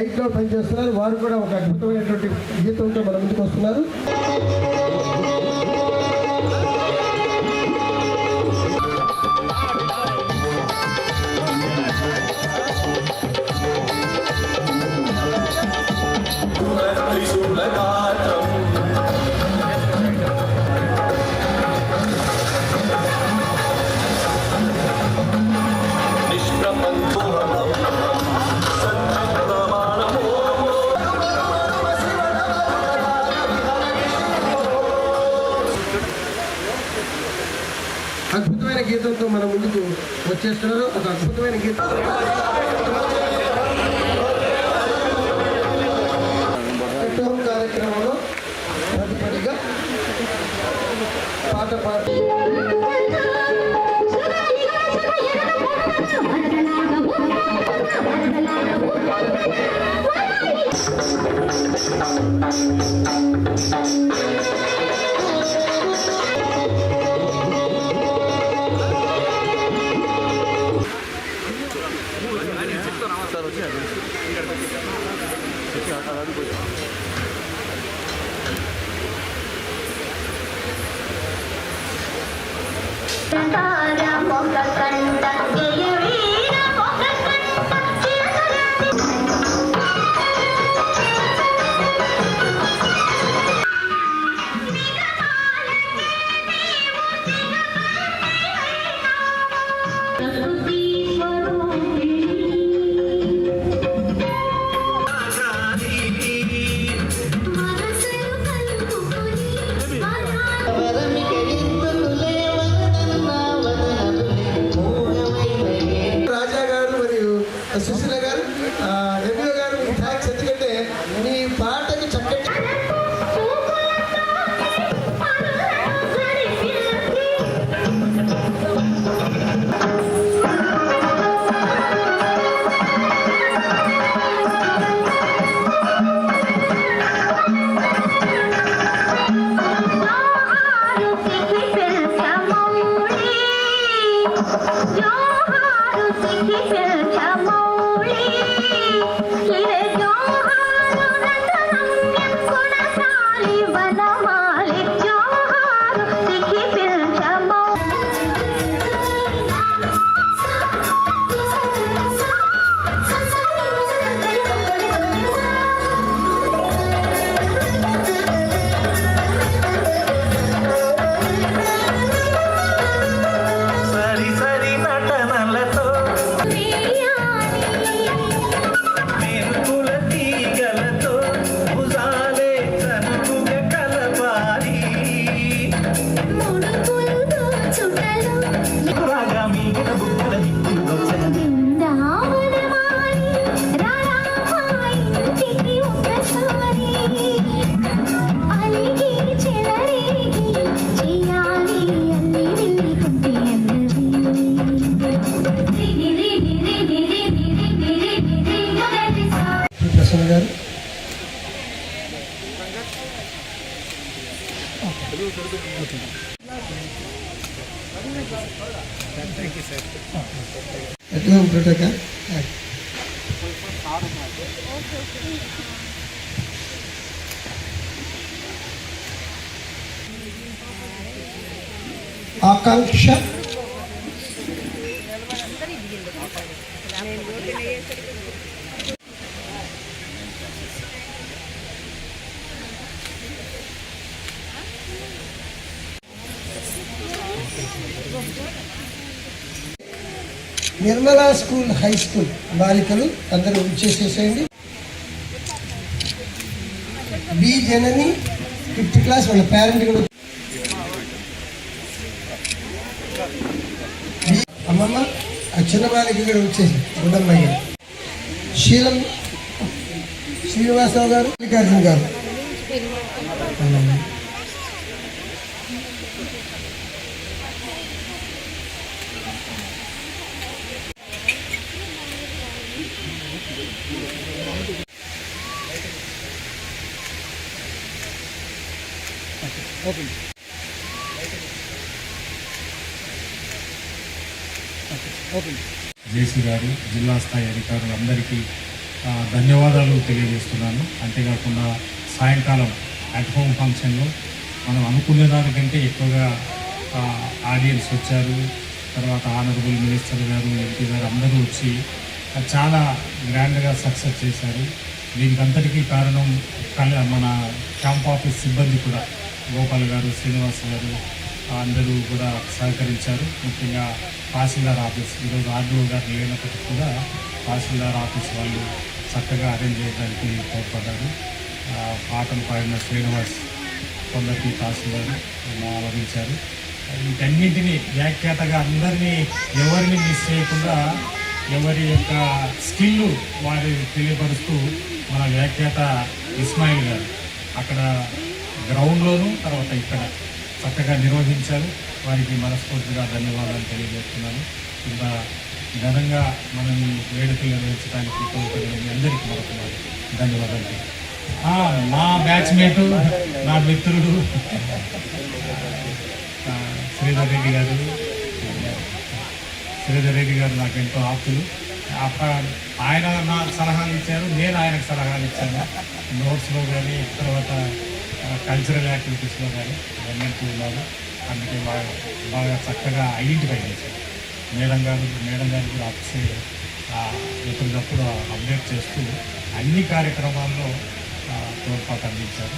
గైడ్లో పనిచేస్తున్నారు. వారు కూడా ఒక అద్భుతమైనటువంటి గీతంతో మన ముందుకు వస్తున్నారు. అద్భుతమైన గీతంతో మన ముందుకు వచ్చేస్తున్నారు. ఒక అద్భుతమైన గీతం కార్యక్రమంలో తదుపరిగా పాట పాడు. సుశీల గారు, ఎంపీ గారు, థ్యాంక్స్. ఎందుకంటే మీ పాటకి చక్కటి గారు ఆకాంక్ష నిర్మలా స్కూల్ హై స్కూల్ బాలికలు అందరూ చేసేసేయండి. బి జనని 5th క్లాస్ వాళ్ళ పేరెంట్ కూడా. అమ్మమ్మ ఆ చిన్న బాలిక కూడా వచ్చేసి గుండమ్మయ్య. శీలం శ్రీనివాసరావు గారు, మల్లికార్జున గారు. జేసీ గారు, జిల్లా స్థాయి అధికారులందరికీ ధన్యవాదాలు తెలియజేస్తున్నాను. అంతేకాకుండా సాయంకాలం అట్ హోమ్ ఫంక్షన్లో మనం అనుకునే దానికంటే ఎక్కువగా ఆడియన్స్ వచ్చారు. తర్వాత ఆనరబుల్ మినిస్టర్ గారు, ఎంపీ గారు అందరూ వచ్చి చాలా గ్రాండ్గా సక్సెస్ చేశారు. దీనికి అంతటికీ కారణం మన క్యాంప్ ఆఫీస్ సిబ్బంది కూడా, గోపాల్ గారు, శ్రీనివాస్ గారు అందరూ కూడా సహకరించారు. ముఖ్యంగా తహసీల్దార్ ఆఫీస్, ఈరోజు ఆర్డీఓ గారు లేనప్పటికీ కూడా తహసీల్దార్ ఆఫీస్ వాళ్ళు చక్కగా అరేంజ్ చేయడానికి తోడ్పడ్డారు. పాటలు పాడిన శ్రీనివాస్ కొందరికి తహసీల్దార్ ఆలోచించారు. వీటన్నింటినీ వ్యాఖ్యాతగా అందరినీ ఎవరిని మిస్ చేయకుండా ఎవరి యొక్క స్కిల్ వారి తెలియపరుస్తూ మన వ్యాఖ్యాత ఇస్మాయిల్ గారు అక్కడ గ్రౌండ్లోనూ తర్వాత ఇక్కడ చక్కగా నిర్వహించారు. వారికి మనస్ఫూర్తిగా ధన్యవాదాలు తెలియజేస్తున్నాను. ఇంత ఘనంగా మనం ఈ వేడుకలు నిర్వహించడానికి తోడ్పడిన మీ అందరికీ మరొక ధన్యవాదాలు. మా బ్యాచ్మేటు, నా మిత్రుడు శ్రీధర్ రెడ్డి గారు నాకు ఎంతో ఆప్తులు. ఆయన నాకు సలహాలు ఇచ్చారు, నేను ఆయనకు సలహాలు ఇచ్చాను. నోట్స్లో కానీ తర్వాత కల్చరల్ యాక్టివిటీస్లో కానీ అన్నింటిలో ఉన్నారు. అందుకే బాగా చక్కగా ఐడెంటిఫై చేశారు. మేడం గారు కూడా ఎప్పటికప్పుడు అప్డేట్ చేస్తూ అన్ని కార్యక్రమాల్లో తోడ్పాటు అందించారు.